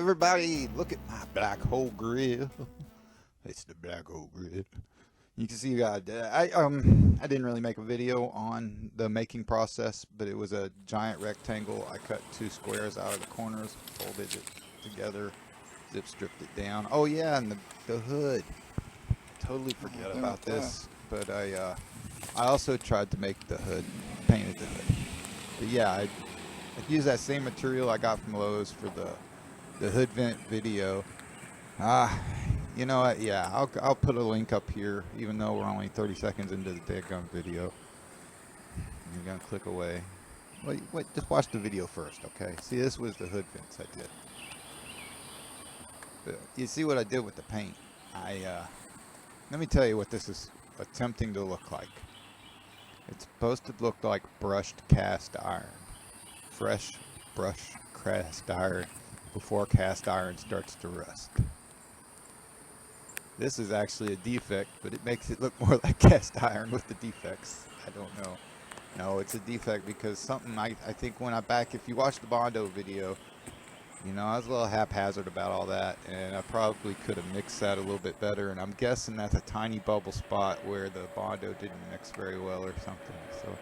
everybody, look at my black hole grid. It's the black hole grid. You can see I didn't really make a video on the making process, but it was a giant rectangle. I cut two squares out of the corners, folded it together, zip stripped it down. Oh yeah, and the hood. Totally forget about this, but I also tried to make the hood, painted the hood. But yeah, I used that same material I got from Lowe's for the hood vent video. You know what? Yeah, I'll put a link up here, even though we're only 30 seconds into the daggone video. You're gonna click away. Wait, just watch the video first, okay? See, this was the hood vents I did. But you see what I did with the paint? Let me tell you what this is attempting to look like. It's supposed to look like brushed cast iron. Fresh brushed cast iron before cast iron starts to rust. This is actually a defect, but it makes it look more like cast iron with the defects. I don't know. No, it's a defect because something I think if you watch the Bondo video, you know, I was a little haphazard about all that, and I probably could have mixed that a little bit better, and I'm guessing that's a tiny bubble spot where the Bondo didn't mix very well or something. So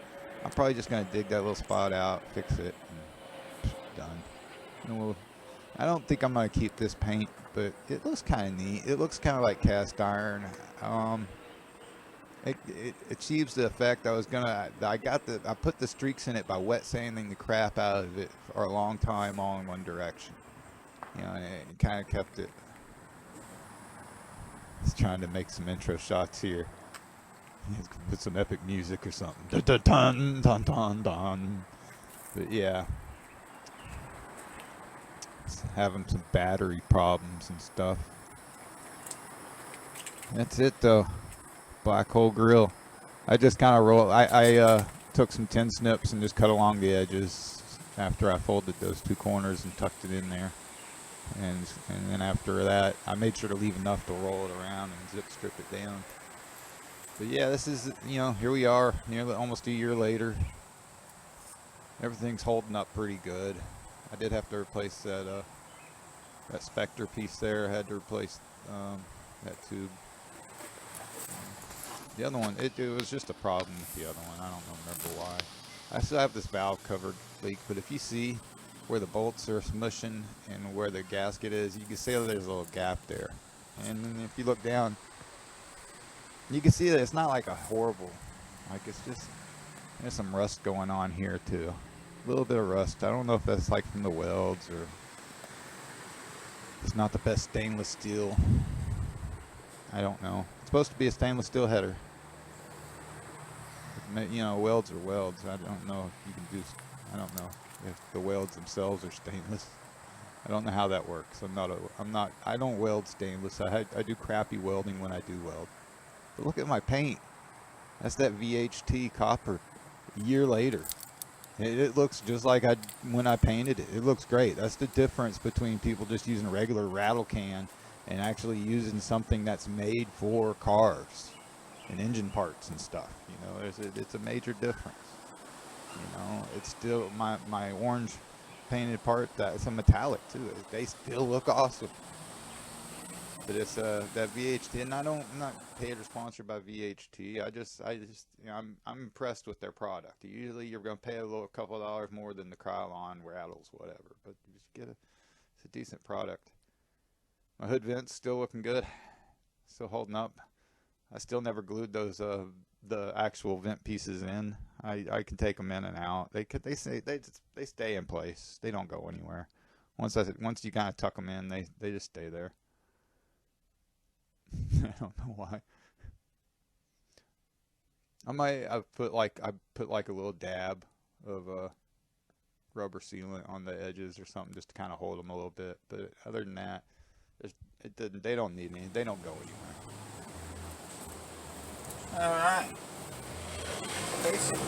I'm probably just going to dig that little spot out, fix it, and done. And I don't think I'm going to keep this paint, but it looks kind of neat. It looks kind of like cast iron. It achieves the effect I put the streaks in it by wet sanding the crap out of it for a long time, all in one direction. You know, and it kind of kept it. Just trying to make some intro shots here. Put some epic music or something. Dun dun dun dun dun dun. But yeah. Having some battery problems and stuff. That's it though. Black hole grill. I just kind of rolled. I took some tin snips and just cut along the edges after I folded those two corners and tucked it in there. And then after that, I made sure to leave enough to roll it around and zip strip it down. But yeah, this is, you know, here we are, nearly almost a year later. Everything's holding up pretty good. I did have to replace that Spectre piece there. I had to replace that tube. The other one, it was just a problem with the other one. I don't remember why. I still have this valve covered leak, but if you see where the bolts are smushing and where the gasket is, you can see that there's a little gap there. And then if you look down, you can see that it's not like a horrible, like it's just, there's some rust going on here too. A little bit of rust. I don't know if that's like from the welds or it's not the best stainless steel. I don't know. It's supposed to be a stainless steel header. You know, welds are welds. I don't know if you can do, I don't know if the welds themselves are stainless. I don't know how that works. I don't weld stainless. I do crappy welding when I do weld. But look at my paint. That's that VHT copper. A year later. It looks just like when I painted it. It looks great. That's the difference between people just using a regular rattle can and actually using something that's made for cars and engine parts and stuff. You know, it's a major difference. You know, it's still my orange painted part, that's a metallic too. They still look awesome. But it's that VHT, and I'm not paid or sponsored by VHT. I just you know, I'm impressed with their product. Usually you're going to pay a couple of dollars more than the Krylon rattles, whatever. But you just it's a decent product. My hood vent's still looking good, still holding up. I still never glued those the actual vent pieces in. I can take them in and out. They stay in place. They don't go anywhere. Once you kind of tuck them in, they just stay there. I don't know why. I put like a little dab of rubber sealant on the edges or something just to kind of hold them a little bit. But other than that, they don't need any. They don't go anywhere. All right. Basically,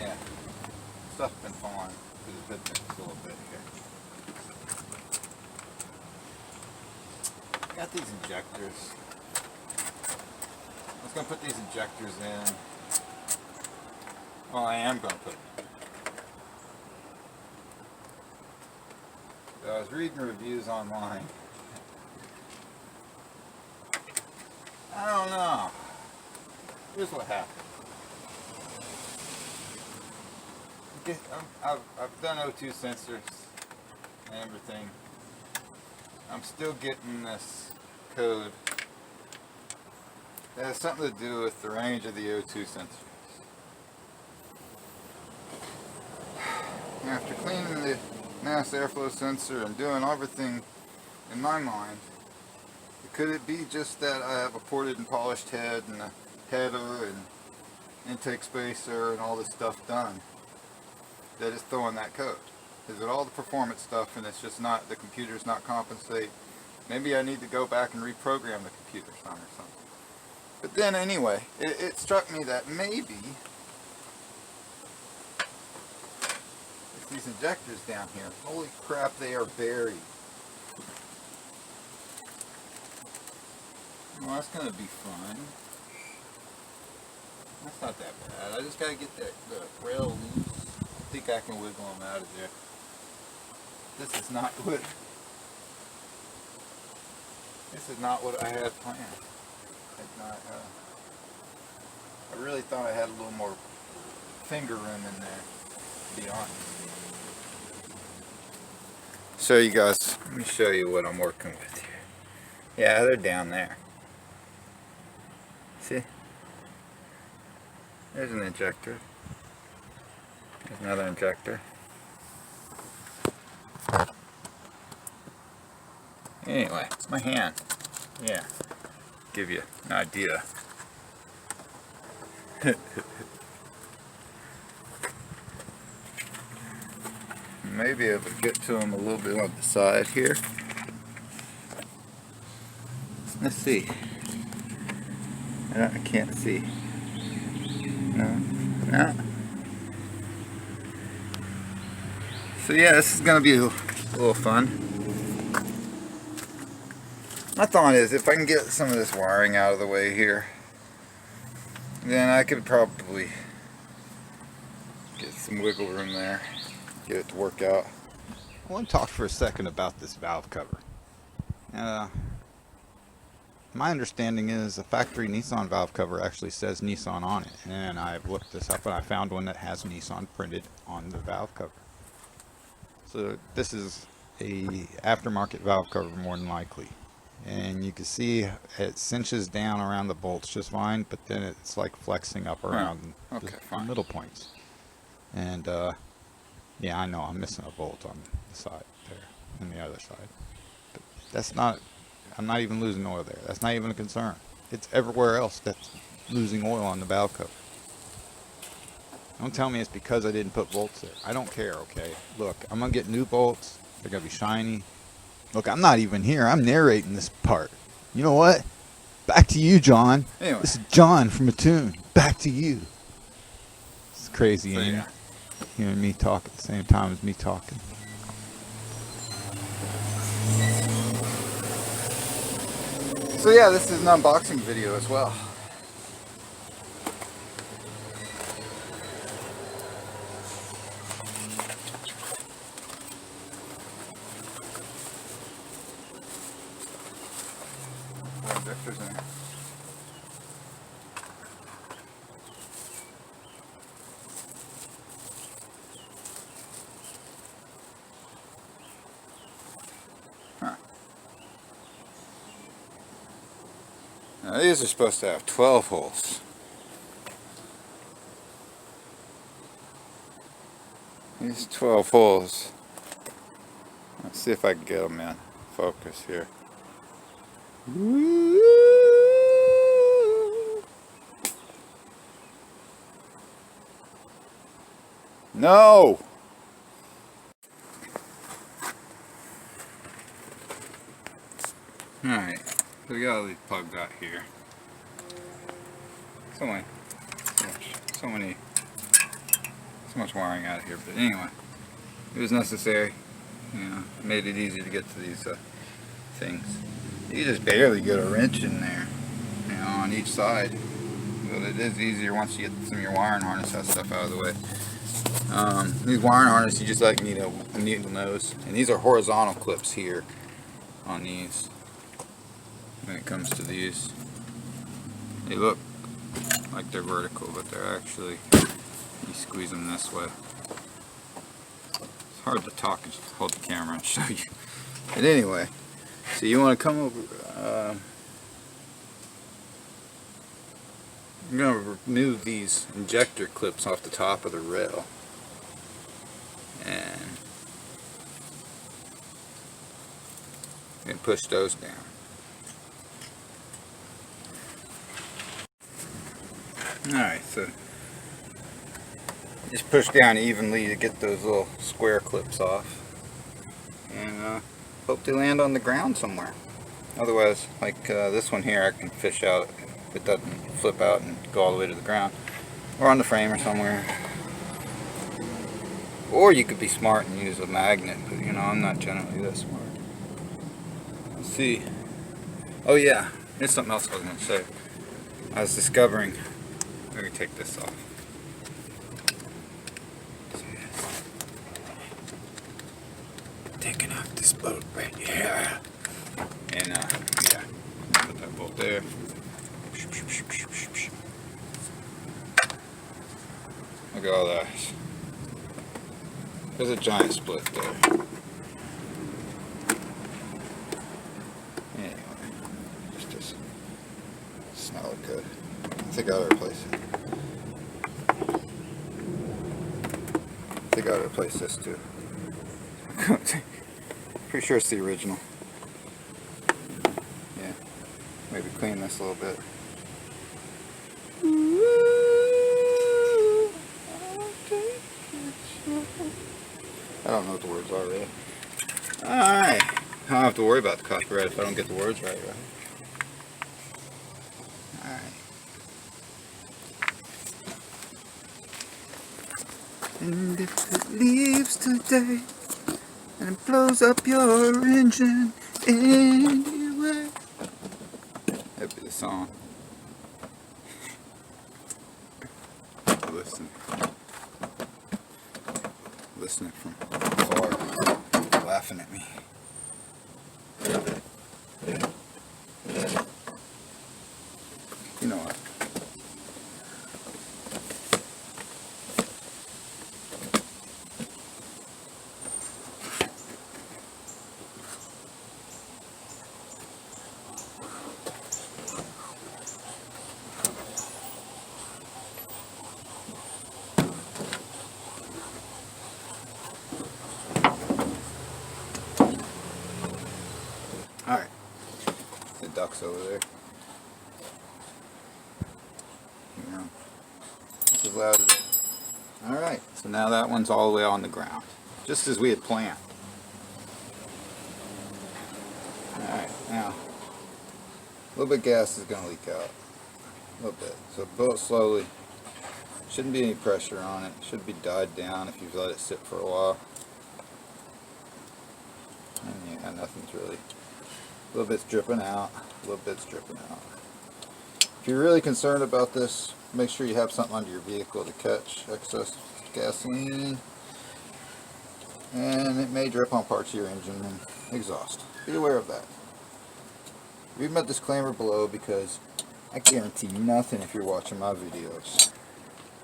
yeah. Stuff's been fine. It's been a little bit here. Got these injectors. I was going to put these injectors in. Well, I am going to put them in. So I was reading reviews online. I don't know. Here's what happened. I've done O2 sensors and everything. I'm still getting this code. It has something to do with the range of the O2 sensors. After cleaning the mass airflow sensor and doing everything in my mind, could it be just that I have a ported and polished head and a header and intake spacer and all this stuff done that is throwing that code? Is it all the performance stuff and it's just not, the computer's not compensate? Maybe I need to go back and reprogram the computer some or something. But then anyway, it struck me that maybe if these injectors down here, holy crap, they are buried. Well, that's going to be fun. That's not that bad. I just got to get the rail loose. I think I can wiggle them out of there. This is not what I had planned. I really thought I had a little more finger room in there, to be honest. So you guys, let me show you what I'm working with here. Yeah, they're down there. See? There's an injector. There's another injector. Anyway, my hand. Yeah. Give you an idea. Maybe I would get to them a little bit on the side here. Let's see. I can't see. No. So yeah, this is going to be a little fun. My thought is, if I can get some of this wiring out of the way here, then I could probably get some wiggle room there, get it to work out. I want to talk for a second about this valve cover. My understanding is the factory Nissan valve cover actually says Nissan on it, and I've looked this up and I found one that has Nissan printed on the valve cover. So this is a aftermarket valve cover more than likely, and you can see it cinches down around the bolts just fine, but then it's like flexing up around the middle points. And yeah, I know I'm missing a bolt on the side there and the other side, but that's not, I'm not even losing oil there. That's not even a concern. It's everywhere else that's losing oil on the valve cover. Don't tell me it's because I didn't put bolts there. I don't care, okay? Look, I'm going to get new bolts. They're going to be shiny. Look, I'm not even here. I'm narrating this part. You know what? Back to you, John. Anyway. This is John from Attuned. Back to you. It's crazy, ain't it? Hearing me talk at the same time as me talking. So yeah, this is an unboxing video as well. Injectors in there. Huh. Now these are supposed to have 12 holes. These 12 holes. Let's see if I can get them in focus here. No! Alright, so we got all these plugs out here. So much wiring out of here, but anyway, it was necessary. You know, it made it easy to get to these things. You just barely get a wrench in there, you know, on each side. But it is easier once you get some of your wiring harness, that stuff out of the way. These wiring harnesses, you just like need a needle nose, and these are horizontal clips here on these. When it comes to these, they look like they're vertical, but they're actually, you squeeze them this way. It's hard to talk and hold the camera and show you. But anyway, so you want to come over. I'm going to remove these injector clips off the top of the rail. And push those down. Alright, so just push down evenly to get those little square clips off. And hope they land on the ground somewhere. Otherwise, like this one here, I can fish out if it doesn't flip out and go all the way to the ground. Or on the frame or somewhere. Or you could be smart and use a magnet, but you know, I'm not generally that smart. Let's see. Oh yeah, here's something else I was going to say. I was discovering, let me take this off. Taking off this bolt right here. And yeah, put that bolt there. Look at all that. There's a giant split there. Anyway, just does not look good. I think I ought to replace it. I think I ought to replace this too. Pretty sure it's the original. Yeah, maybe clean this a little bit. I don't know what the words are really. Alright. I don't have to worry about the copyright if I don't get the words right. Alright. And if it leaves today and it blows up your engine anyway. That'd be the song. Listening from far, laughing at me. You know what? Alright, the duck's over there. This is loud. Alright, so now that one's all the way on the ground, just as we had planned. Alright, now, a little bit of gas is going to leak out. A little bit. So blow it slowly. Shouldn't be any pressure on it. Should be died down if you've let it sit for a while. And yeah, nothing's really. A little bit's dripping out. A little bit's dripping out. If you're really concerned about this, make sure you have something under your vehicle to catch excess gasoline. And it may drip on parts of your engine and exhaust. Be aware of that. Read my disclaimer below because I guarantee nothing if you're watching my videos.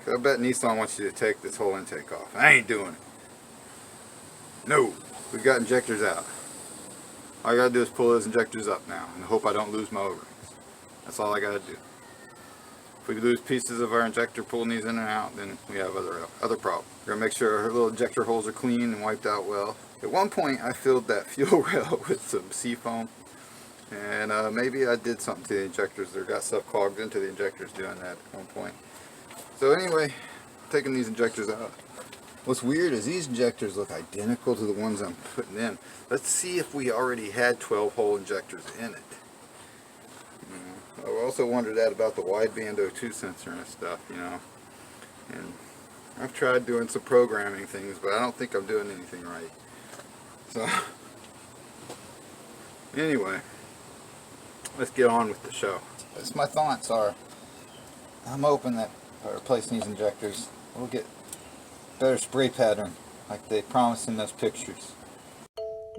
I bet Nissan wants you to take this whole intake off. I ain't doing it. No, we've got injectors out. All I gotta do is pull those injectors up now and hope I don't lose my O-rings. That's all I gotta do. If we lose pieces of our injector pulling these in and out, then we have other problems. We're gonna make sure our little injector holes are clean and wiped out well. At one point I filled that fuel rail with some seafoam, and maybe I did something to the injectors. There got stuff clogged into the injectors doing that at one point. So anyway, taking these injectors out. What's weird is these injectors look identical to the ones I'm putting in. Let's see if we already had 12-hole injectors in it. I also wondered that about the wideband O2 sensor and stuff, you know. And I've tried doing some programming things, but I don't think I'm doing anything right. So, anyway, let's get on with the show. That's my thoughts are, I'm hoping that by replacing these injectors, we'll get better spray pattern like they promised in those pictures.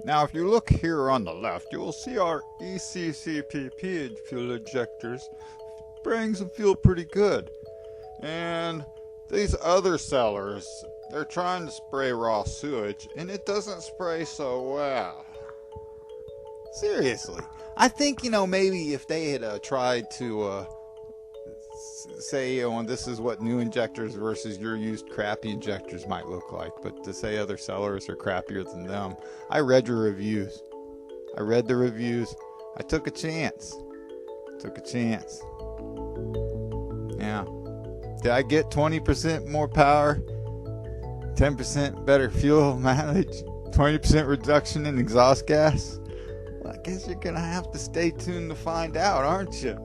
Now if you look here on the left, you will see our ECCPP fuel injectors spraying some fuel pretty good. And these other sellers, they're trying to spray raw sewage and it doesn't spray so well. Seriously. I think, maybe if they had tried to say, this is what new injectors versus your used crappy injectors might look like, but to say other sellers are crappier than them. I read your reviews. I read the reviews. I took a chance. Yeah. Did I get 20% more power? 10% better fuel mileage? 20% reduction in exhaust gas? Well, I guess you're gonna have to stay tuned to find out, aren't you?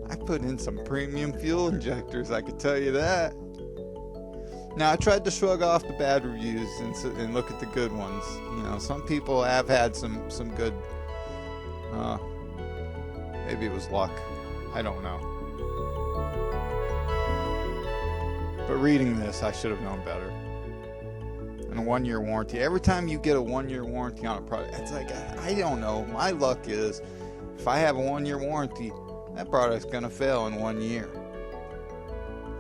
I put in some premium fuel injectors, I can tell you that. Now, I tried to shrug off the bad reviews and look at the good ones. Some people have had some good, maybe it was luck. I don't know. But reading this, I should have known better. And a 1-year warranty. Every time you get a 1-year warranty on a product, it's like, I don't know. My luck is, if I have a 1-year warranty, that product's gonna fail in 1 year.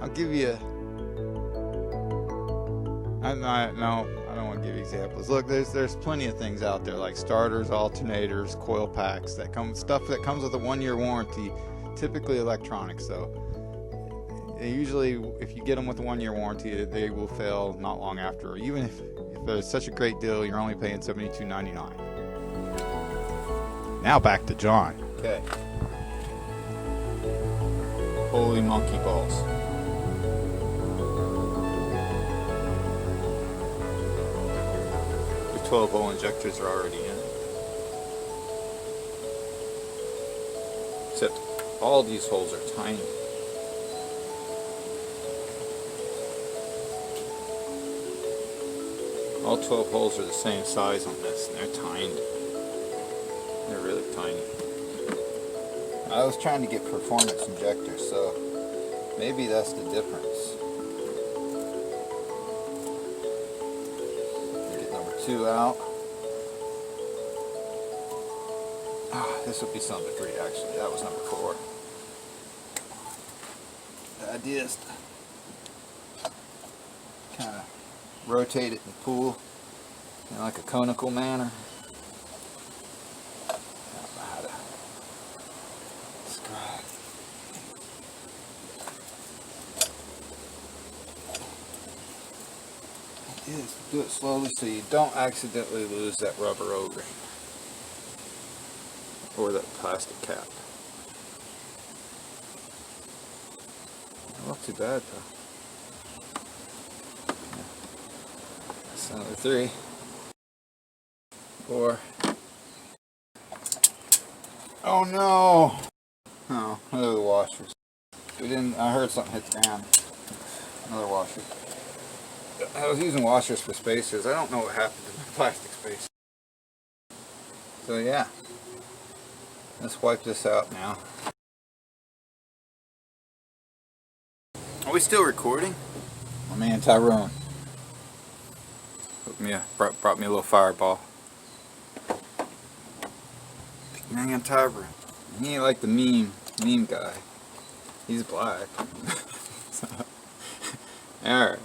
I'll give you. I don't want to give examples. Look, there's plenty of things out there like starters, alternators, coil packs stuff that comes with a 1-year warranty. Typically electronics, though. Usually, if you get them with a 1-year warranty, they will fail not long after. Even if there's such a great deal, you're only paying $72.99. Now back to John. Okay. Holy monkey balls. The 12-hole injectors are already in. Except all these holes are tiny. All 12 holes are the same size on this, and they're tiny. They're really tiny. I was trying to get performance injectors, so maybe that's the difference. Get number 2 out. This would be number 3 actually. That was number 4. The idea is to kind of rotate it and pull in like a conical manner. I don't know how to describe. The idea is to do it slowly so you don't accidentally lose that rubber O-ring or that plastic cap. Not too bad though. That's another 3, 4. Oh no! Oh, those are the washers. I heard something hit the ground. Another washer. I was using washers for spacers. I don't know what happened to my plastic spacer. So yeah. Let's wipe this out now. Are we still recording? My man Tyrone brought me a little fireball. Big man Tyrone. He ain't like the meme guy. He's black. So, alright.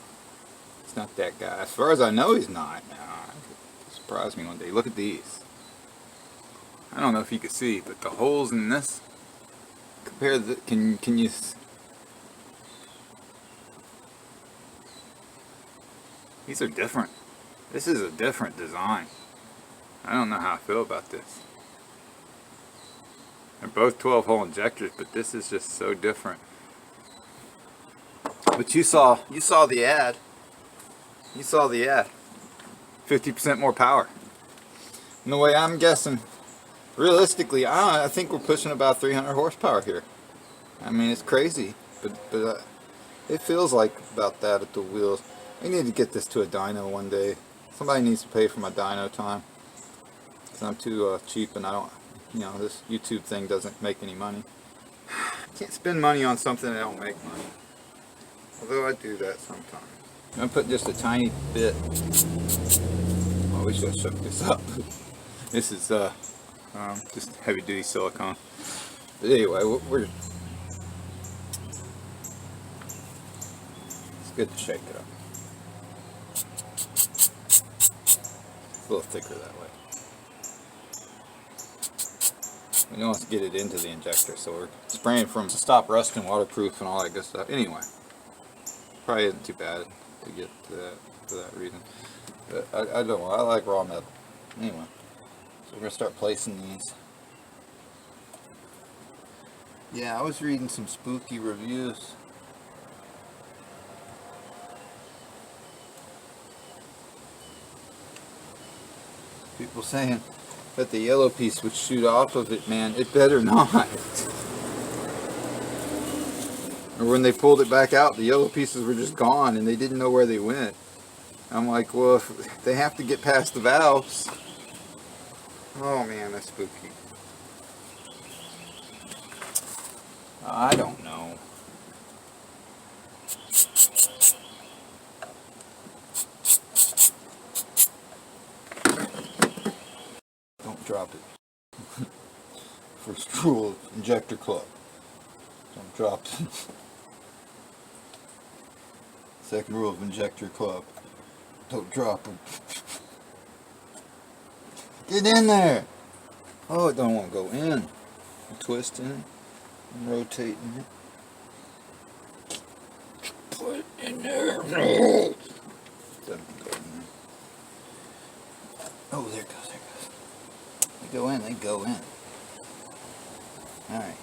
He's not that guy. As far as I know, he's not. Surprise me one day. Look at these. I don't know if you can see, but the holes in this, compare the, can you, these are different. This is a different design. I don't know how I feel about this. They're both 12-hole injectors, but this is just so different. But you saw the ad. You saw the ad. 50% more power. And the way I'm guessing, realistically, I think we're pushing about 300 horsepower here. I mean, it's crazy, but it feels like about that at the wheels. We need to get this to a dyno one day. Somebody needs to pay for my dyno time, because I'm too cheap and I don't, this YouTube thing doesn't make any money. I can't spend money on something that don't make money. Although I do that sometimes. I'm putting just a tiny bit. Oh, we should have shook this up. This is just heavy duty silicone. But anyway, it's good to shake it up. It's a little thicker that way. We know let's get it into the injector, so we're spraying from to stop rusting, waterproof, and all that good stuff. Anyway, probably isn't too bad to get to that for that reason. But I don't know. I like raw metal. Anyway, so we're gonna start placing these. Yeah, I was reading some spooky reviews. People saying that the yellow piece would shoot off of it, man. It better not. Or when they pulled it back out, the yellow pieces were just gone and they didn't know where they went. I'm like, well, if they have to get past the valves. Oh man, that's spooky. I don't know. Don't drop it. First rule of Injector Club. Don't drop it. Second rule of Injector Club. Don't drop it. Get in there! Oh, it don't want to go in. I'm twisting it. I'm rotating it. Put it in there. Doesn't go in there. Oh, there it goes, there it goes. They go in, they go in. Alright.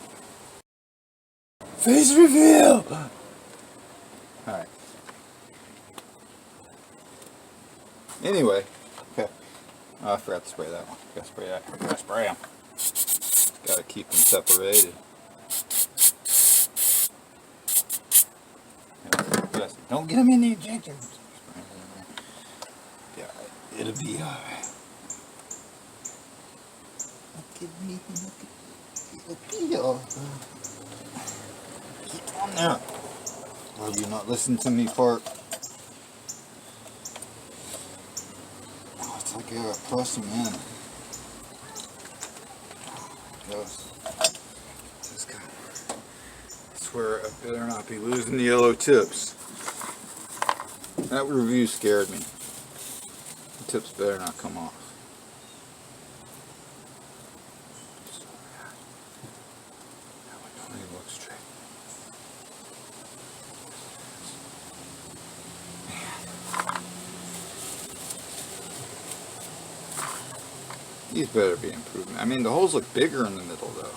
Face reveal! Alright. Anyway. Okay. Oh, I forgot to spray that one. Gotta spray that. Gotta spray them. Gotta keep them separated. Don't get them in the injector. Yeah, it'll be alright. Look at me, it'll be alright. Keep on there. Will you not listen to me, fart? Oh, it's like I gotta press them in. Goes. This guy. I swear I better not be losing the yellow tips. That review scared me. The tips better not come off. That one don't even look straight. Man. These better be improving. I mean, the holes look bigger in the middle, though.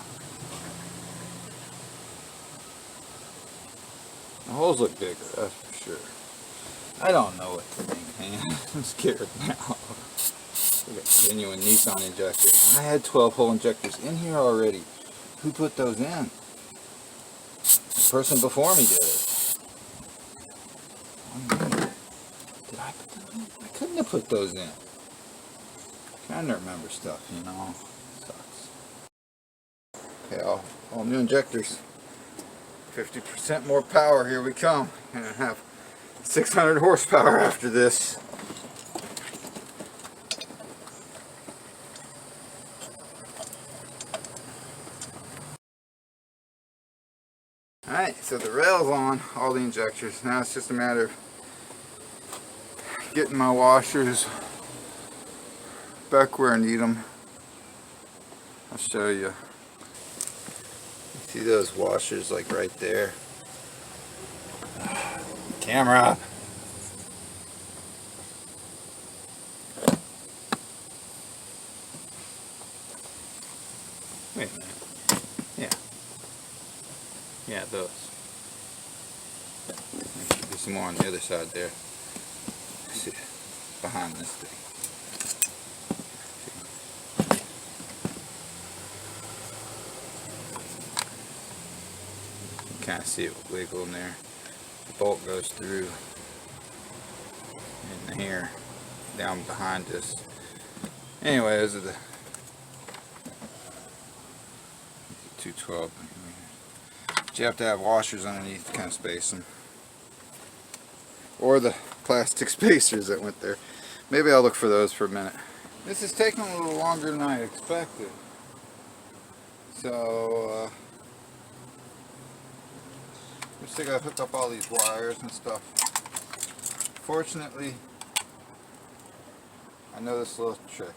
The holes look bigger, that's for sure. I don't know what to think, man. I'm scared now. Look at genuine Nissan injectors. I had 12-hole injectors in here already. Who put those in? The person before me did it. Did I put those in? I couldn't have put those in. Trying to remember stuff, you know. Sucks. Okay, all new injectors. 50% more power. Here we come. Gonna have 600 horsepower after this. Alright, so the rail's on, all the injectors. Now it's just a matter of getting my washers back where I need them. I'll show you. See those washers like right there? Camera! Wait a minute. Yeah. Yeah, those. There's some more on the other side there. See, behind this thing. Kind of see it wiggle in there. The bolt goes through in here, down behind us. Anyway, those are the 212. But you have to have washers underneath to kind of space them. Or the plastic spacers that went there. Maybe I'll look for those for a minute. This is taking a little longer than I expected. So, we still gotta hook up all these wires and stuff. Fortunately, I know this little trick.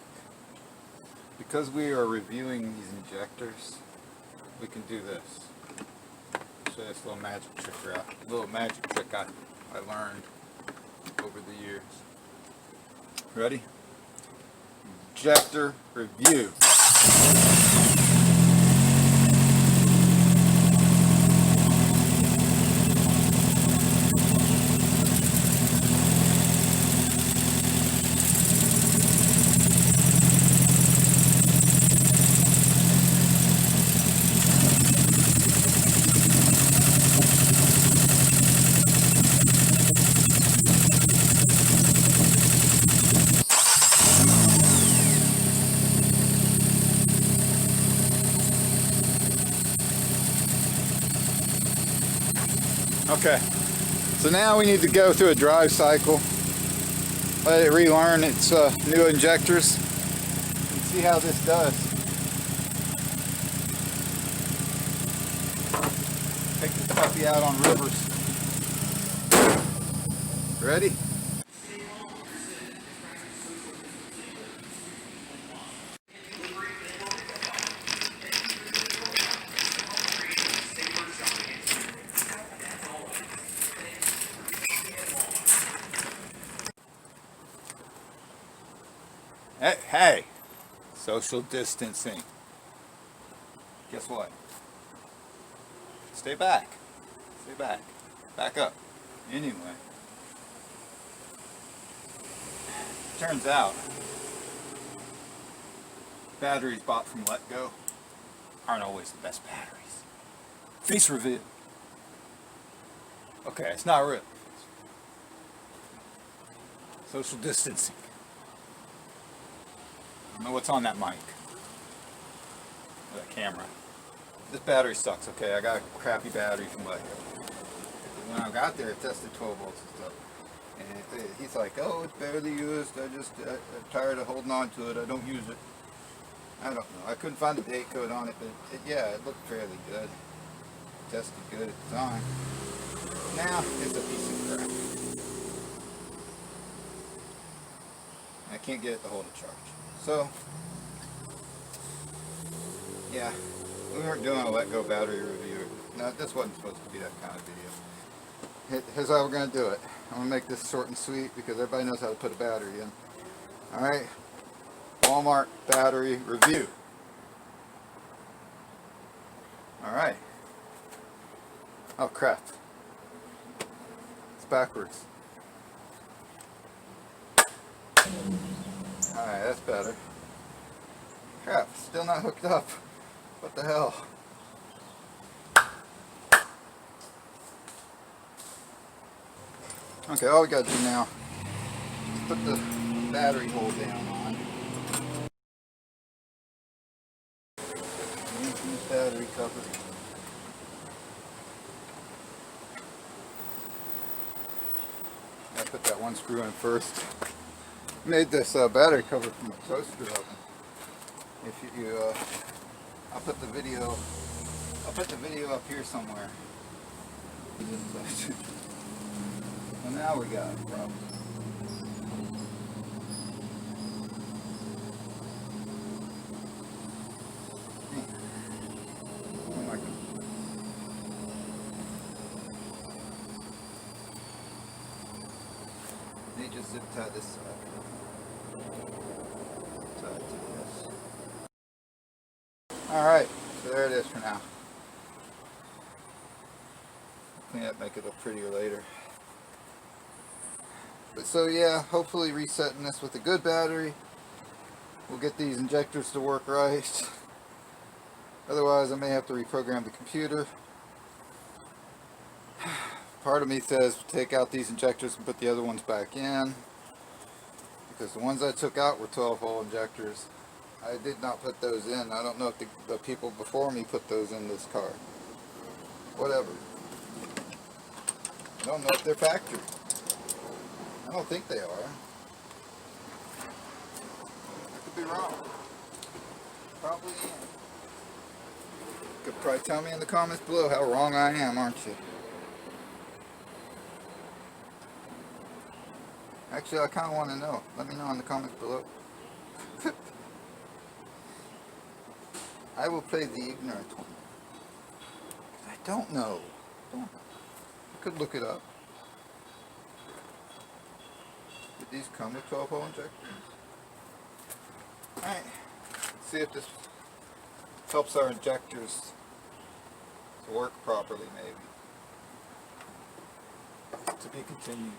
Because we are reviewing these injectors, we can do this. I'll show you this little magic trick I learned over the years. Ready? Injector review. Okay, so now we need to go through a drive cycle, let it relearn its new injectors, and see how this does. Take this puppy out on rivers. Ready? Hey, social distancing. Guess what? Stay back. Stay back. Back up. Anyway. Turns out, batteries bought from Let Go aren't always the best batteries. Face reveal. Okay, it's not real. Social distancing. I don't know what's on that mic. Or that camera. This battery sucks, okay? I got a crappy battery from Let Go. When I got there, it tested 12 volts and stuff. And he's like, oh, it's barely used. I'm tired of holding on to it. I don't use it. I don't know. I couldn't find the date code on it, but yeah, it looked fairly good. Tested good at the time. Now, it's a piece of crap. I can't get it to hold a charge. So, yeah, we weren't doing a Let Go battery review. No, this wasn't supposed to be that kind of video. Here's how we're going to do it. I'm going to make this short and sweet because everybody knows how to put a battery in. Alright, Wal-Mart battery review. Alright. Oh crap. It's backwards. Alright, that's better. Crap, still not hooked up. What the hell? Okay, all we gotta do now is put the battery hold down on. Using this battery cover. I put that one screw in first. Made this battery cover from a toaster oven. If you, I'll put the video up here somewhere. Well, now we got a problem. Oh my God. They just zip tie this side. Tie it to this. Alright, so there it is for now. Clean up, make it look prettier later. But so yeah, hopefully resetting this with a good battery will get these injectors to work right. Otherwise I may have to reprogram the computer. Part of me says take out these injectors and put the other ones back in, because the ones I took out were 12-hole injectors. I did not put those in. I don't know if the people before me put those in this car. Whatever. I don't know if they're factory. I don't think they are. I could be wrong. Probably am. You could probably tell me in the comments below how wrong I am, aren't you? Actually, I kind of want to know. Let me know in the comments below. I will play the ignorant one. I don't know. I could look it up. Did these come with 12-hole injectors? Alright. See if this helps our injectors to work properly, maybe. To be continued.